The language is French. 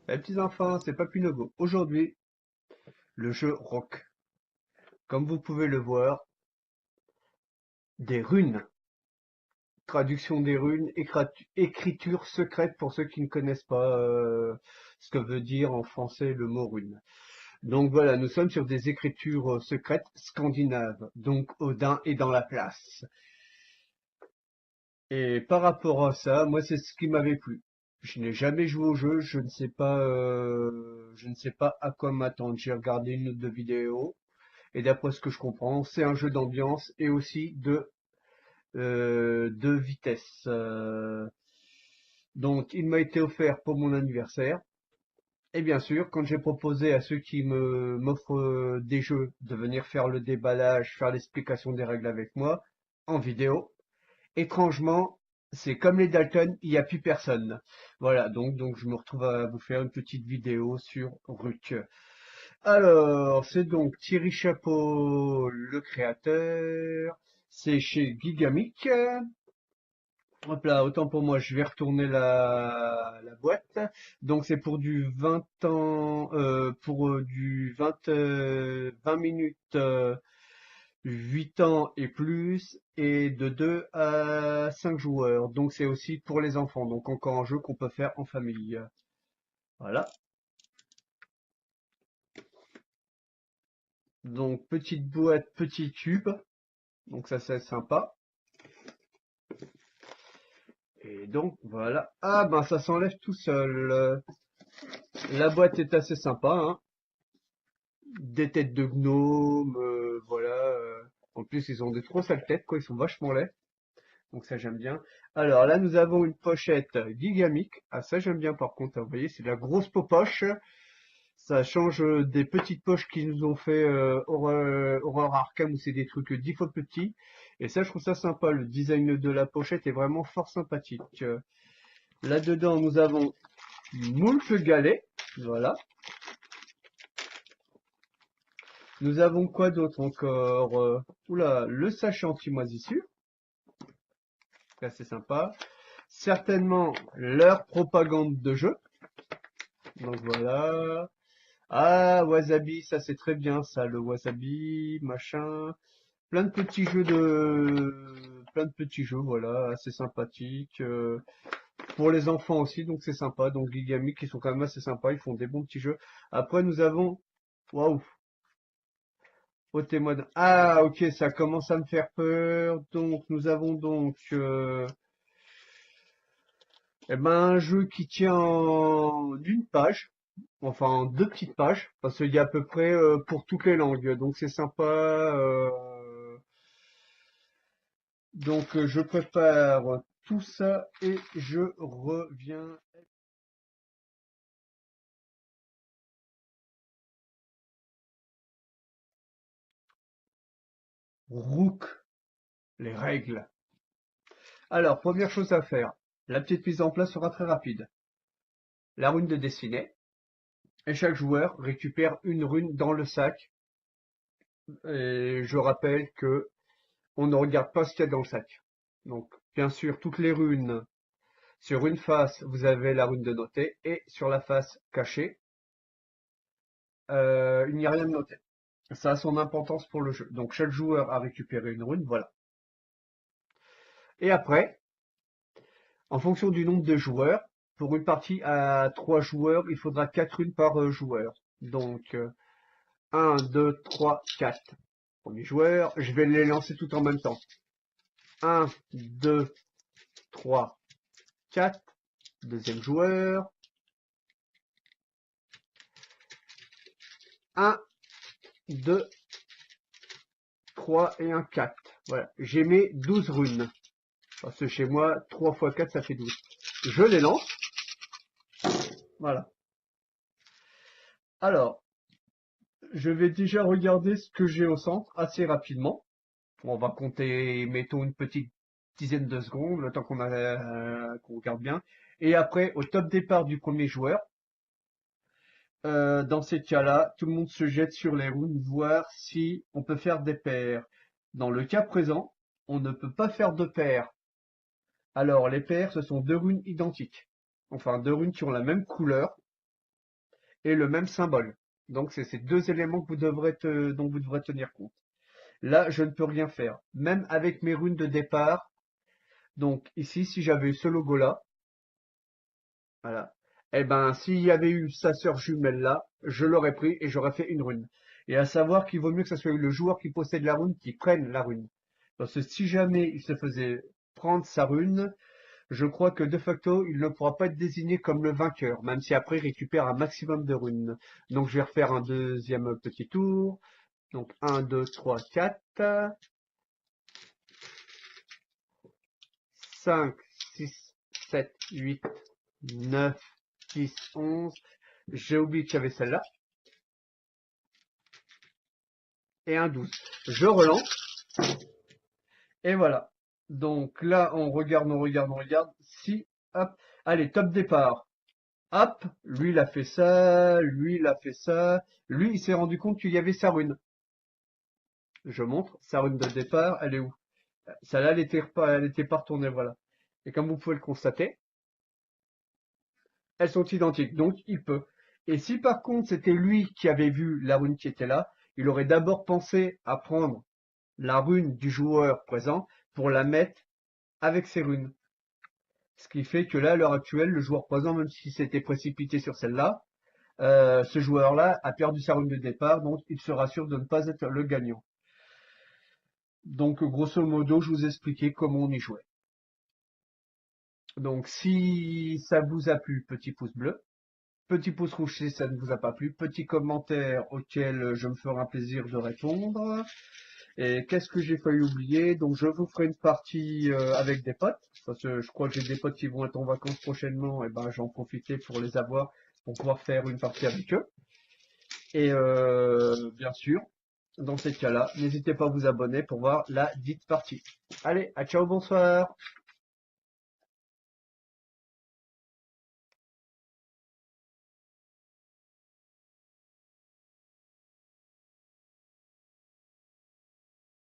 Les petits enfants, c'est Papy Novo. Aujourd'hui, le jeu rock. Comme vous pouvez le voir, des runes. Traduction des runes, écriture secrète pour ceux qui ne connaissent pas ce que veut dire en français le mot rune. Donc voilà, nous sommes sur des écritures secrètes scandinaves. Donc Odin est dans la place. Et par rapport à ça, moi c'est ce qui m'avait plu. Je n'ai jamais joué au jeu, je ne sais pas à quoi m'attendre. J'ai regardé une ou deux vidéos. Et d'après ce que je comprends, c'est un jeu d'ambiance et aussi de vitesse. Donc, il m'a été offert pour mon anniversaire. Et bien sûr, quand j'ai proposé à ceux qui m'offrent des jeux de venir faire le déballage, faire l'explication des règles avec moi en vidéo, étrangement, c'est comme les Dalton, il n'y a plus personne. Voilà, donc je me retrouve à vous faire une petite vidéo sur Ruck. Alors, c'est donc Thierry Chapeau, le créateur. C'est chez Gigamic. Hop là, autant pour moi, je vais retourner la boîte. Donc c'est pour du 20 ans, pour du 20 minutes, 8 ans et plus, et de 2 à 5 joueurs. Donc c'est aussi pour les enfants. Donc encore un jeu qu'on peut faire en famille. Voilà. Donc petite boîte, petit tube. Donc ça c'est sympa. Et donc voilà. Ah ben ça s'enlève tout seul. La boîte est assez sympa, hein. Des têtes de gnomes, voilà. En plus ils ont des trop sales têtes, quoi. Ils sont vachement laids. Donc ça j'aime bien. Alors là nous avons une pochette Gigamic. Ah ça j'aime bien par contre, hein. Vous voyez c'est de la grosse poche. Ça change des petites poches qu'ils nous ont fait Horror Arkham où c'est des trucs 10 fois petits. Et ça je trouve ça sympa. Le design de la pochette est vraiment fort sympathique. Là-dedans nous avons moult galets. Voilà. Nous avons quoi d'autre encore? Oula, le sachet anti-moisissure. Ça c'est sympa. Certainement leur propagande de jeu. Donc voilà. Ah, Wasabi, ça c'est très bien ça, le Wasabi, machin. Plein de petits jeux, voilà, assez sympathiques. Pour les enfants aussi, donc c'est sympa. Donc Gigamic, qui sont quand même assez sympas, ils font des bons petits jeux. Après nous avons, waouh, au témoin. Ah, ok, ça commence à me faire peur. Donc nous avons donc, eh ben, un jeu qui tient en une page. Enfin, en deux petites pages, parce qu'il y a à peu près pour toutes les langues, donc c'est sympa. Je prépare tout ça et je reviens. Rook, les règles. Alors, première chose à faire, la petite mise en place sera très rapide. La rune de destinée, et chaque joueur récupère une rune dans le sac. Et je rappelle que on ne regarde pas ce qu'il y a dans le sac. Donc, bien sûr, toutes les runes. Sur une face, vous avez la rune de noter et sur la face cachée, il n'y a rien de noté. Ça a son importance pour le jeu. Donc chaque joueur a récupéré une rune, voilà. Et après, en fonction du nombre de joueurs, pour une partie à 3 joueurs, il faudra 4 runes par joueur. Donc 1, 2, 3, 4. Premier joueur, je vais les lancer tout en même temps. 1, 2, 3, 4. Deuxième joueur. 1, 2, 3 et un 4. Voilà, j'ai mis 12 runes. Parce que chez moi, 3 x 4, ça fait 12. Je les lance. Voilà. Alors, je vais déjà regarder ce que j'ai au centre assez rapidement. On va compter, mettons, une petite dizaine de secondes, le temps qu'on regarde bien. Et après, au top départ du premier joueur, dans ces cas-là, tout le monde se jette sur les runes, voir si on peut faire des paires. Dans le cas présent, on ne peut pas faire de paires. Alors, les paires, ce sont deux runes identiques. Enfin, deux runes qui ont la même couleur et le même symbole. Donc, c'est ces deux éléments que dont vous devrez tenir compte. Là, je ne peux rien faire. Même avec mes runes de départ. Donc, ici, si j'avais eu ce logo-là, voilà. Eh ben, s'il y avait eu sa sœur jumelle là, je l'aurais pris et j'aurais fait une rune. Et à savoir qu'il vaut mieux que ce soit le joueur qui possède la rune qui prenne la rune. Parce que si jamais il se faisait prendre sa rune, je crois que de facto, il ne pourra pas être désigné comme le vainqueur, même si après il récupère un maximum de runes. Donc je vais refaire un deuxième petit tour. Donc 1, 2, 3, 4, 5, 6, 7, 8, 9, 10, 11. J'ai oublié qu'il y avait celle-là. Et un 12. Je relance. Et voilà. Donc là, on regarde. Si, hop. Allez, top départ. Hop, lui il a fait ça, lui il a fait ça. Lui il s'est rendu compte qu'il y avait sa rune. Je montre, sa rune de départ, elle est où? Celle-là, elle était pas retournée, voilà. Et comme vous pouvez le constater, elles sont identiques, donc il peut. Et si par contre c'était lui qui avait vu la rune qui était là, il aurait d'abord pensé à prendre la rune du joueur présent pour la mettre avec ses runes. Ce qui fait que là, à l'heure actuelle, le joueur présent, même s'il s'était précipité sur celle-là, ce joueur-là a perdu sa rune de départ, donc il sera sûr de ne pas être le gagnant. Donc, grosso modo, je vous ai expliqué comment on y jouait. Donc, si ça vous a plu, petit pouce bleu. Petit pouce rouge si ça ne vous a pas plu. Petit commentaire auquel je me ferai un plaisir de répondre. Et qu'est-ce que j'ai failli oublier? Donc, je vous ferai une partie avec des potes. Parce que je crois que j'ai des potes qui vont être en vacances prochainement. Et ben, j'en profiter pour les avoir, pour pouvoir faire une partie avec eux. Et bien sûr, dans ces cas-là, n'hésitez pas à vous abonner pour voir la dite partie. Allez, à ciao, bonsoir.